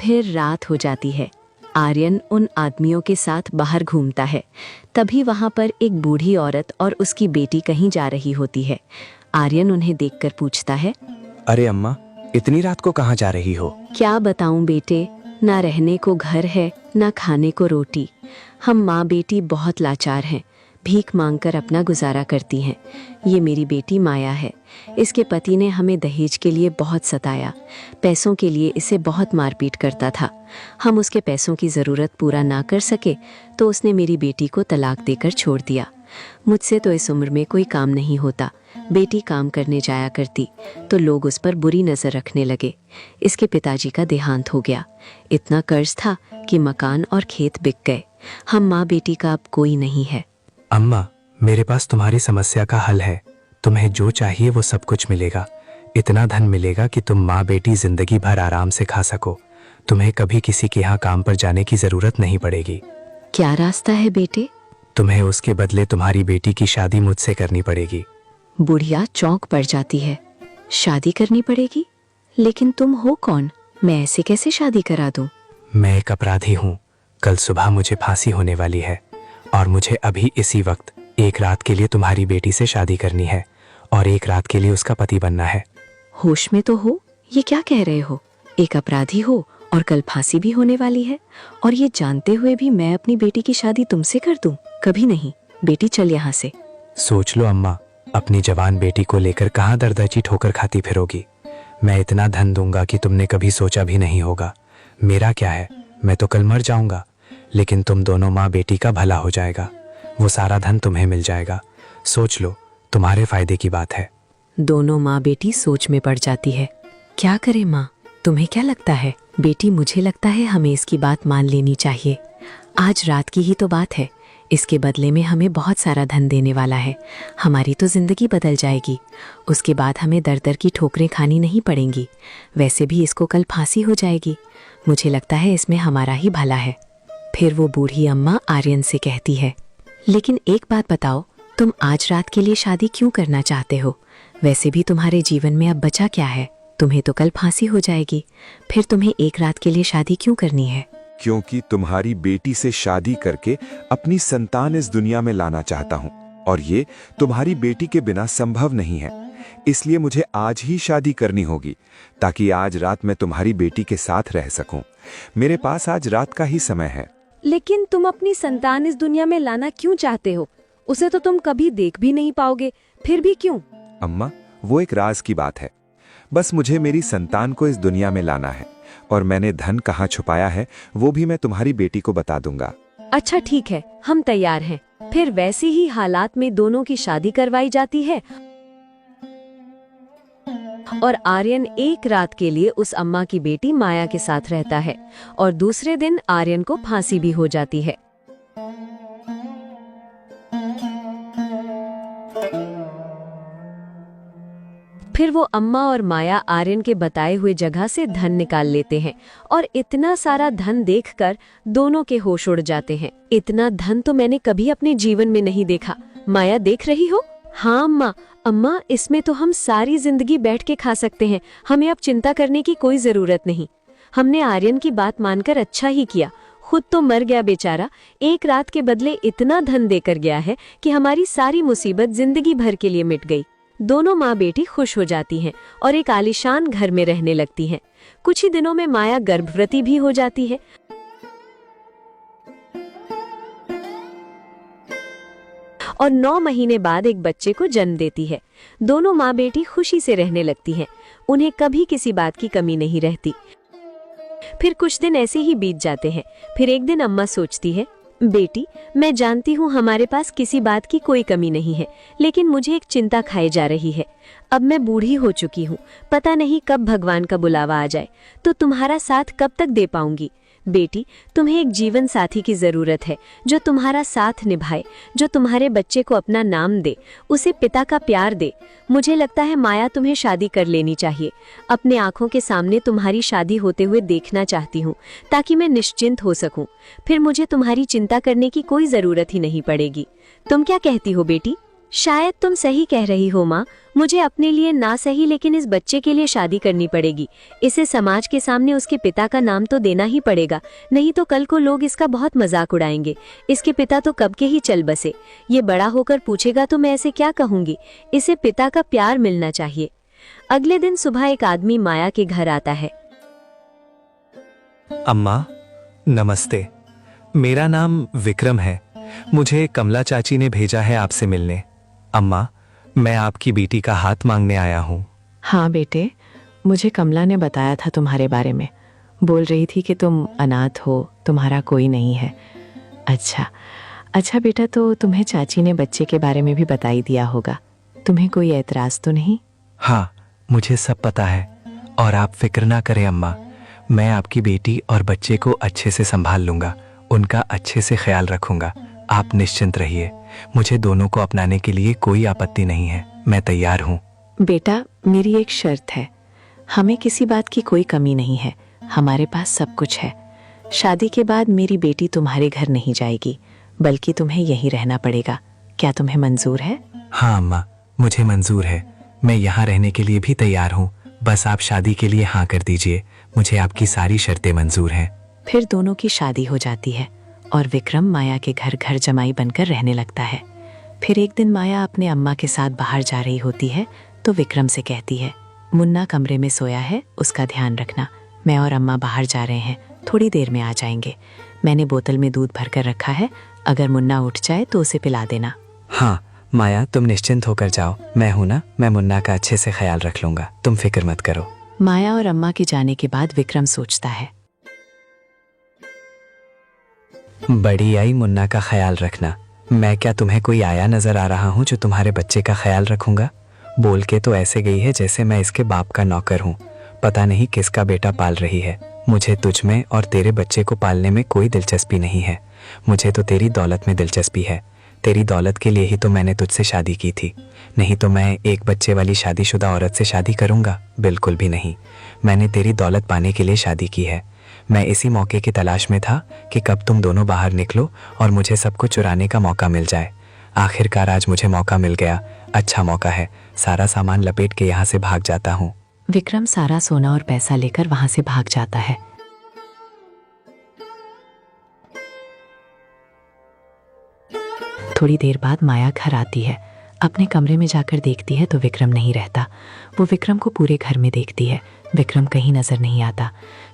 फिर रात हो जाती है। आर्यन उन आदमियों के साथ बाहर घूमता है। तभी वहां पर एक बूढ़ी औरत और उसकी बेटी कहीं जा रही होती है। आर्यन उन्हें देखकर पूछता है, अरे अम्मा, इतनी रात को कहाँ जा रही हो? क्या बताऊं बेटे, ना रहने को घर है ना खाने को रोटी। हम माँ बेटी बहुत लाचार हैं, भीख मांगकर अपना गुजारा करती हैं। ये मेरी बेटी माया है। इसके पति ने हमें दहेज के लिए बहुत सताया, पैसों के लिए इसे बहुत मारपीट करता था। हम उसके पैसों की ज़रूरत पूरा ना कर सके तो उसने मेरी बेटी को तलाक देकर छोड़ दिया। मुझसे तो इस उम्र में कोई काम नहीं होता। बेटी काम करने जाया करती तो लोग उस पर बुरी नज़र रखने लगे। इसके पिताजी का देहांत हो गया। इतना कर्ज था कि मकान और खेत बिक गए। हम माँ बेटी का अब कोई नहीं है। अम्मा, मेरे पास तुम्हारी समस्या का हल है। तुम्हें जो चाहिए वो सब कुछ मिलेगा। इतना धन मिलेगा कि तुम माँ बेटी जिंदगी भर आराम से खा सको। तुम्हें कभी किसी के यहाँ काम पर जाने की जरूरत नहीं पड़ेगी। क्या रास्ता है बेटे? तुम्हें उसके बदले तुम्हारी बेटी की शादी मुझसे करनी पड़ेगी। बुढ़िया चौंक पड़ जाती है। शादी करनी पड़ेगी? लेकिन तुम हो कौन? मैं ऐसे कैसे शादी करा दूं? मैं एक अपराधी हूँ। कल सुबह मुझे फांसी होने वाली है और मुझे अभी इसी वक्त एक रात के लिए तुम्हारी बेटी से शादी करनी है और एक रात के लिए उसका पति बनना है। होश में तो हो? ये क्या कह रहे हो? एक अपराधी हो और कल फांसी भी होने वाली है, और ये जानते हुए भी मैं अपनी बेटी की शादी तुमसे कर दूं? कभी नहीं। बेटी चल यहाँ से। सोच लो अम्मा, अपनी जवान बेटी को लेकर कहाँ दरदर्ची ठोकर खाती फिरोगी। मैं इतना धन दूंगा कि तुमने कभी सोचा भी नहीं होगा। मेरा क्या है, मैं तो कल मर जाऊंगा, लेकिन तुम दोनों माँ बेटी का भला हो जाएगा। वो सारा धन तुम्हें मिल जाएगा। सोच लो, तुम्हारे फायदे की बात है। दोनों माँ बेटी सोच में पड़ जाती है। क्या करे माँ, तुम्हें क्या लगता है? बेटी, मुझे लगता है हमें इसकी बात मान लेनी चाहिए। आज रात की ही तो बात है। इसके बदले में हमें बहुत सारा धन देने वाला है। हमारी तो जिंदगी बदल जाएगी। उसके बाद हमें दर दर की ठोकरें खानी नहीं पड़ेंगी। वैसे भी इसको कल फांसी हो जाएगी। मुझे लगता है इसमें हमारा ही भला है। फिर वो बूढ़ी अम्मा आर्यन से कहती है, लेकिन एक बात बताओ, तुम आज रात के लिए शादी क्यों करना चाहते हो? वैसे भी तुम्हारे जीवन में अब बचा क्या है? तुम्हें तो कल फांसी हो जाएगी। फिर तुम्हें एक रात के लिए शादी क्यों करनी है? क्योंकि तुम्हारी बेटी से शादी करके अपनी संतान इस दुनिया में लाना चाहता हूँ, और ये तुम्हारी बेटी के बिना संभव नहीं है। इसलिए मुझे आज ही शादी करनी होगी, ताकि आज रात मैं तुम्हारी बेटी के साथ रह सकूं। मेरे पास आज रात का ही समय है। लेकिन तुम अपनी संतान इस दुनिया में लाना क्यों चाहते हो? उसे तो तुम कभी देख भी नहीं पाओगे, फिर भी क्यों? अम्मा, वो एक राज की बात है। बस मुझे मेरी संतान को इस दुनिया में लाना है, और मैंने धन कहाँ छुपाया है वो भी मैं तुम्हारी बेटी को बता दूंगा। अच्छा ठीक है, हम तैयार हैं। फिर वैसे ही हालात में दोनों की शादी करवाई जाती है और आर्यन एक रात के लिए उस अम्मा की बेटी माया के साथ रहता है, और दूसरे दिन आर्यन को फांसी भी हो जाती है। फिर वो अम्मा और माया आर्यन के बताए हुए जगह से धन निकाल लेते हैं, और इतना सारा धन देखकर दोनों के होश उड़ जाते हैं। इतना धन तो मैंने कभी अपने जीवन में नहीं देखा। माया, देख रही हो? हाँ अम्मा, अम्मा इसमें तो हम सारी जिंदगी बैठ के खा सकते हैं। हमें अब चिंता करने की कोई जरूरत नहीं। हमने आर्यन की बात मानकर अच्छा ही किया। खुद तो मर गया बेचारा, एक रात के बदले इतना धन देकर गया है कि हमारी सारी मुसीबत जिंदगी भर के लिए मिट गई। दोनों माँ बेटी खुश हो जाती हैं और एक आलीशान घर में रहने लगती हैं। कुछ ही दिनों में माया गर्भवती भी हो जाती है और 9 महीने बाद एक बच्चे को जन्म देती है। दोनों माँ बेटी खुशी से रहने लगती हैं। उन्हें कभी किसी बात की कमी नहीं रहती। फिर कुछ दिन ऐसे ही बीत जाते हैं। फिर एक दिन अम्मा सोचती है, बेटी, मैं जानती हूँ हमारे पास किसी बात की कोई कमी नहीं है, लेकिन मुझे एक चिंता खाई जा रही है। अब मैं बूढ़ी हो चुकी हूँ, पता नहीं कब भगवान का बुलावा आ जाए, तो तुम्हारा साथ कब तक दे पाऊंगी। बेटी, तुम्हें एक जीवन साथी की जरूरत है जो तुम्हारा साथ निभाए, जो तुम्हारे बच्चे को अपना नाम दे, उसे पिता का प्यार दे। मुझे लगता है माया, तुम्हें शादी कर लेनी चाहिए। अपने आंखों के सामने तुम्हारी शादी होते हुए देखना चाहती हूँ, ताकि मैं निश्चिंत हो सकूं। फिर मुझे तुम्हारी चिंता करने की कोई जरूरत ही नहीं पड़ेगी। तुम क्या कहती हो बेटी? शायद तुम सही कह रही हो माँ, मुझे अपने लिए ना सही लेकिन इस बच्चे के लिए शादी करनी पड़ेगी। इसे समाज के सामने उसके पिता का नाम तो देना ही पड़ेगा, नहीं तो कल को लोग इसका बहुत मजाक उड़ाएंगे। इसके पिता तो कब के ही चल बसे, ये बड़ा होकर पूछेगा तो मैं ऐसे क्या कहूंगी। इसे पिता का प्यार मिलना चाहिए। अगले दिन सुबह एक आदमी माया के घर आता है। अम्मा नमस्ते, मेरा नाम विक्रम है। मुझे कमला चाची ने भेजा है आपसे मिलने। अम्मा, मैं आपकी बेटी का हाथ मांगने आया हूँ। हाँ बेटे, मुझे कमला ने बताया था तुम्हारे बारे में। बोल रही थी कि तुम अनाथ हो, तुम्हारा कोई नहीं है। अच्छा बेटा, तो तुम्हें चाची ने बच्चे के बारे में भी बता ही दिया होगा। तुम्हें कोई एतराज तो नहीं? हाँ, मुझे सब पता है और आप फिक्र ना करें अम्मा। मैं आपकी बेटी और बच्चे को अच्छे से संभाल लूंगा, उनका अच्छे से ख्याल रखूंगा। आप निश्चिंत रहिए, मुझे दोनों को अपनाने के लिए कोई आपत्ति नहीं है। मैं तैयार हूँ। बेटा, मेरी एक शर्त है। हमें किसी बात की कोई कमी नहीं है, हमारे पास सब कुछ है। शादी के बाद मेरी बेटी तुम्हारे घर नहीं जाएगी, बल्कि तुम्हें यहीं रहना पड़ेगा। क्या तुम्हें मंजूर है? हाँ अम्मा, मुझे मंजूर है। मैं यहाँ रहने के लिए भी तैयार हूँ। बस आप शादी के लिए हाँ कर दीजिए। मुझे आपकी सारी शर्तें मंजूर हैं। फिर दोनों की शादी हो जाती है और विक्रम माया के घर घर जमाई बनकर रहने लगता है। फिर एक दिन माया अपने अम्मा के साथ बाहर जा रही होती है तो विक्रम से कहती है, मुन्ना कमरे में सोया है, उसका ध्यान रखना। मैं और अम्मा बाहर जा रहे हैं, थोड़ी देर में आ जाएंगे। मैंने बोतल में दूध भरकर रखा है, अगर मुन्ना उठ जाए तो उसे पिला देना। हाँ माया, तुम निश्चिंत होकर जाओ। मैं हूं ना, मैं मुन्ना का अच्छे से ख्याल रख लूंगा, तुम फिक्र मत करो। माया और अम्मा के जाने के बाद विक्रम सोचता है, बड़ी आई मुन्ना का ख्याल रखना। मैं क्या तुम्हें कोई आया नजर आ रहा हूँ जो तुम्हारे बच्चे का ख्याल रखूंगा? बोल के तो ऐसे गई है जैसे मैं इसके बाप का नौकर हूँ। पता नहीं किसका बेटा पाल रही है। मुझे तुझ में और तेरे बच्चे को पालने में कोई दिलचस्पी नहीं है। मुझे तो तेरी दौलत में दिलचस्पी है। तेरी दौलत के लिए ही तो मैंने तुझसे शादी की थी, नहीं तो मैं एक बच्चे वाली शादीशुदा औरत से शादी करूंगा? बिल्कुल भी नहीं। मैंने तेरी दौलत पाने के लिए शादी की है। मैं इसी मौके की तलाश में था कि कब तुम दोनों बाहर निकलो और मुझे सब कुछ चुराने का मौका मिल जाए। आखिरकार आज मुझे मौका मिल गया। अच्छा मौका है, सारा सामान लपेट के यहाँ से भाग जाता हूँ। विक्रम सारा सोना और पैसा लेकर वहां से भाग जाता है। थोड़ी देर बाद माया घर आती है। अपने कमरे में जाकर देखती है तो विक्रम नहीं रहता। वो विक्रम को पूरे घर में देखती है, विक्रम कहीं नजर नहीं आता।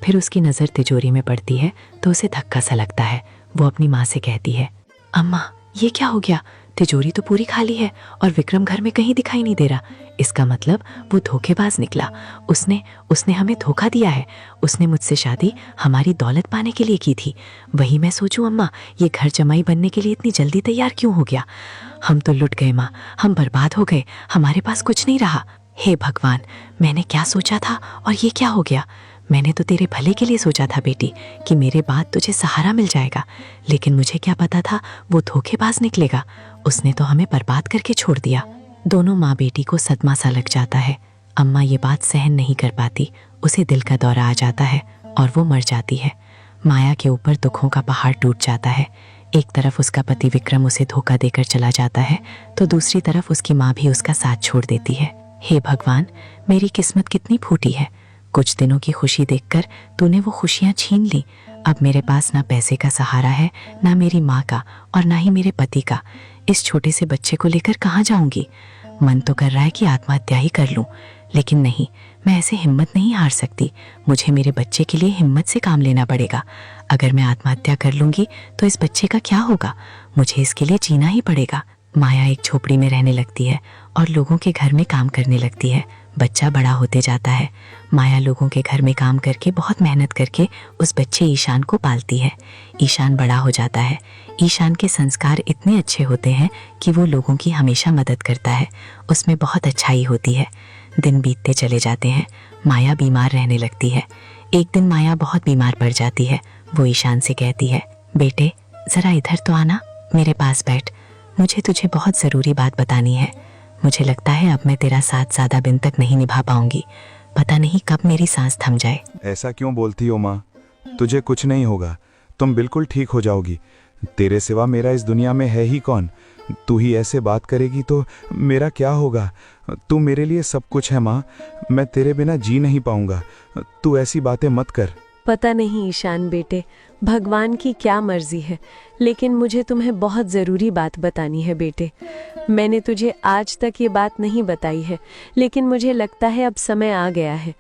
फिर उसकी नज़र तिजोरी में पड़ती है तो उसे धक्का सा लगता है। वो अपनी माँ से कहती है, अम्मा ये क्या हो गया? तिजोरी तो पूरी खाली है और विक्रम घर में कहीं दिखाई नहीं दे रहा। इसका मतलब वो धोखेबाज निकला। उसने हमें धोखा दिया है। उसने मुझसे शादी हमारी दौलत पाने के लिए की थी। वही मैं सोचूं, अम्मा ये घर जमाई बनने के लिए इतनी जल्दी तैयार क्यों हो गया? हम तो लुट गए माँ, हम बर्बाद हो गए, हमारे पास कुछ नहीं रहा। हे भगवान, मैंने क्या सोचा था और ये क्या हो गया? मैंने तो तेरे भले के लिए सोचा था बेटी, कि मेरे बाद तुझे सहारा मिल जाएगा, लेकिन मुझे क्या पता था वो धोखेबाज निकलेगा। उसने तो हमें बर्बाद करके छोड़ दिया। दोनों माँ बेटी को सदमा सा लग जाता है। अम्मा ये बात सहन नहीं कर पाती, उसे दिल का दौरा आ जाता है और वो मर जाती है। माया के ऊपर दुखों का पहाड़ टूट जाता है। एक तरफ उसका पति विक्रम उसे धोखा देकर चला जाता है तो दूसरी तरफ उसकी माँ भी उसका साथ छोड़ देती है। हे भगवान, मेरी किस्मत कितनी फूटी है। कुछ दिनों की खुशी देखकर तूने वो खुशियाँ छीन ली। अब मेरे पास ना पैसे का सहारा है, ना मेरी माँ का और ना ही मेरे पति का। इस छोटे से बच्चे को लेकर कहाँ जाऊंगी? मन तो कर रहा है कि आत्महत्या ही कर लूं, लेकिन नहीं, मैं ऐसे हिम्मत नहीं हार सकती। मुझे मेरे बच्चे के लिए हिम्मत से काम लेना पड़ेगा। अगर मैं आत्महत्या कर लूंगी तो इस बच्चे का क्या होगा? मुझे इसके लिए जीना ही पड़ेगा। माया एक झोपड़ी में रहने लगती है और लोगों के घर में काम करने लगती है। बच्चा बड़ा होते जाता है। माया लोगों के घर में काम करके बहुत मेहनत करके उस बच्चे ईशान को पालती है। ईशान बड़ा हो जाता है। ईशान के संस्कार इतने अच्छे होते हैं कि वो लोगों की हमेशा मदद करता है। उसमें बहुत अच्छाई होती है। दिन बीतते चले जाते हैं। माया बीमार रहने लगती है। एक दिन माया बहुत बीमार पड़ जाती है। वो ईशान से कहती है, बेटे ज़रा इधर तो आना, मेरे पास बैठ, मुझे तुझे बहुत ज़रूरी बात बतानी है। मुझे लगता है अब मैं तेरा साथ ज़्यादा दिन तक नहीं निभा पाऊंगी। पता नहीं कब मेरी सांस थम जाए। ऐसा क्यों बोलती हो माँ? तुझे कुछ नहीं होगा, तुम बिल्कुल ठीक हो जाओगी। तेरे सिवा मेरा इस दुनिया में है ही कौन। तू ही ऐसे बात करेगी तो मेरा क्या होगा। तू मेरे लिए सब कुछ है माँ, मैं तेरे बिना जी नहीं पाऊंगा। तू ऐसी बातें मत कर। पता नहीं ईशान बेटे, भगवान की क्या मर्जी है, लेकिन मुझे तुम्हें बहुत ज़रूरी बात बतानी है बेटे। मैंने तुझे आज तक ये बात नहीं बताई है, लेकिन मुझे लगता है अब समय आ गया है।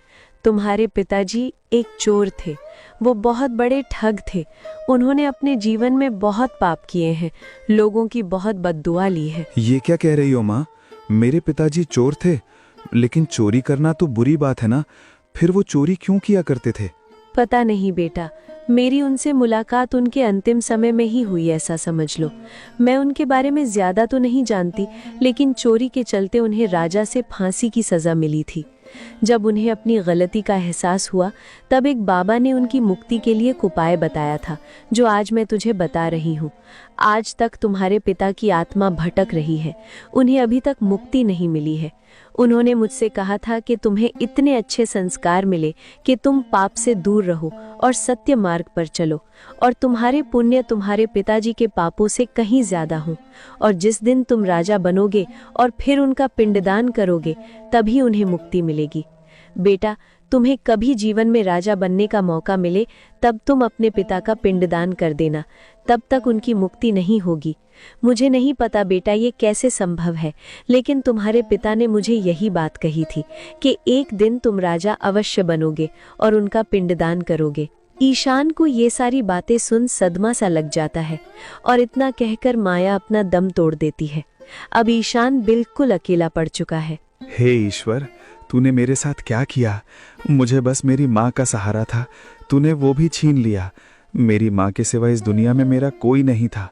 तुम्हारे पिताजी एक चोर थे, वो बहुत बड़े ठग थे। उन्होंने अपने जीवन में बहुत पाप किए हैं, लोगों की बहुत बद्दुआ ली है। ये क्या कह रही हो माँ? मेरे पिताजी चोर थे, लेकिन चोरी करना तो बुरी बात है ना। फिर वो चोरी क्यों किया करते थे? पता नहीं बेटा, मेरी उनसे मुलाकात उनके अंतिम समय में ही हुई, ऐसा समझ लो। मैं उनके बारे में ज्यादा तो नहीं जानती, लेकिन चोरी के चलते उन्हें राजा से फांसी की सजा मिली थी। जब उन्हें अपनी गलती का एहसास हुआ, तब एक बाबा ने उनकी मुक्ति के लिए एक उपाय बताया था, जो आज मैं तुझे बता रही हूँ। आज तक तुम्हारे पिता की आत्मा भटक रही है, उन्हें अभी तक मुक्ति नहीं मिली है। उन्होंने मुझसे कहा था कि तुम्हें इतने अच्छे संस्कार मिले कि तुम पाप से दूर रहो और सत्य मार्ग पर चलो, और तुम्हारे पुण्य तुम्हारे पिताजी के पापों से कहीं ज्यादा हो। और जिस दिन तुम राजा बनोगे और फिर उनका पिंडदान करोगे, तभी उन्हें मुक्ति मिलेगी। बेटा, तुम्हें कभी जीवन में राजा बनने का मौका मिले, तब तुम अपने पिता का पिंडदान कर देना, तब तक उनकी मुक्ति नहीं होगी। मुझे नहीं पता बेटा ये कैसे संभव है, लेकिन तुम्हारे पिता ने मुझे यही बात कही थी कि एक दिन तुम राजा अवश्य बनोगे और उनका पिंडदान करोगे। ईशान को ये सारी बातें सुन सदमा सा लग जाता है, और इतना कहकर माया अपना दम तोड़ देती है। अब ईशान बिल्कुल अकेला पड़ चुका है। हे ईश्वर, तूने मेरे साथ क्या किया? मुझे बस मेरी माँ का सहारा था, तूने वो भी छीन लिया। मेरी माँ के सिवा इस दुनिया में मेरा कोई नहीं था।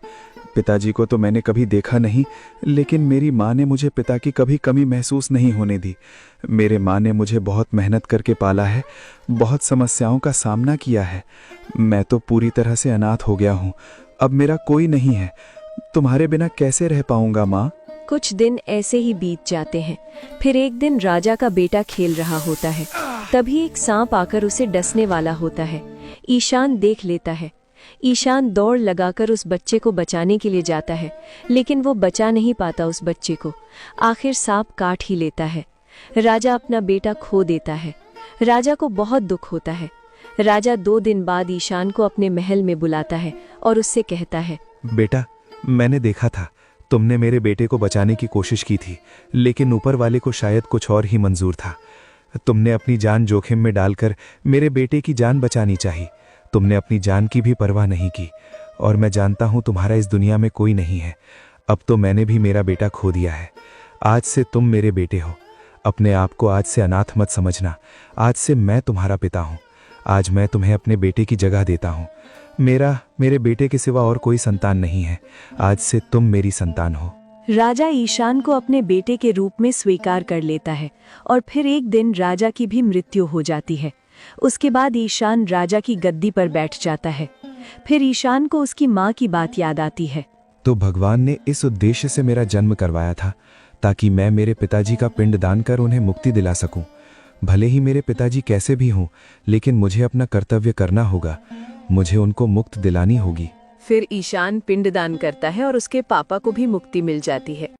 पिताजी को तो मैंने कभी देखा नहीं, लेकिन मेरी माँ ने मुझे पिता की कभी कमी महसूस नहीं होने दी। मेरे माँ ने मुझे बहुत मेहनत करके पाला है, बहुत समस्याओं का सामना किया है। मैं तो पूरी तरह से अनाथ हो गया हूँ, अब मेरा कोई नहीं है। तुम्हारे बिना कैसे रह पाऊंगा माँ? कुछ दिन ऐसे ही बीत जाते हैं। फिर एक दिन राजा का बेटा खेल रहा होता है, तभी एक सांप आकर उसे डसने वाला होता है। ईशान देख लेता है। ईशान दौड़ लगाकर उस बच्चे को बचाने के लिए जाता है, लेकिन वो बचा नहीं पाता उस बच्चे को। आखिर सांप काट ही लेता है। राजा अपना बेटा खो देता है। राजा को बहुत दुख होता है। राजा 2 दिन बाद ईशान को अपने महल में बुलाता है और उससे कहता है, बेटा, मैंने देखा था तुमने मेरे बेटे को बचाने की कोशिश की थी, लेकिन ऊपर वाले को शायद कुछ और ही मंजूर था। तुमने अपनी जान जोखिम में डालकर मेरे बेटे की जान बचानी चाहिए। तुमने अपनी जान की भी परवाह नहीं की, और मैं जानता हूं तुम्हारा इस दुनिया में कोई नहीं है। अब तो मैंने भी मेरा बेटा खो दिया है। आज से तुम मेरे बेटे हो। अपने आप को आज से अनाथ मत समझना। आज से मैं तुम्हारा पिता हूं। आज मैं तुम्हें अपने बेटे की जगह देता हूं। मेरे बेटे के सिवा और कोई संतान नहीं है। आज से तुम मेरी संतान हो। राजा ईशान को अपने बेटे के रूप में स्वीकार कर लेता है, और फिर एक दिन राजा की भी मृत्यु हो जाती है। उसके बाद ईशान राजा की गद्दी पर बैठ जाता है। फिर ईशान को उसकी माँ की बात याद आती है। तो भगवान ने इस उद्देश्य से मेरा जन्म करवाया था, ताकि मैं मेरे पिताजी का पिंड दान कर उन्हें मुक्ति दिला सकूं। भले ही मेरे पिताजी कैसे भी हों, लेकिन मुझे अपना कर्तव्य करना होगा। मुझे उनको मुक्त दिलानी होगी। फिर ईशान पिंडदान करता है और उसके पापा को भी मुक्ति मिल जाती है।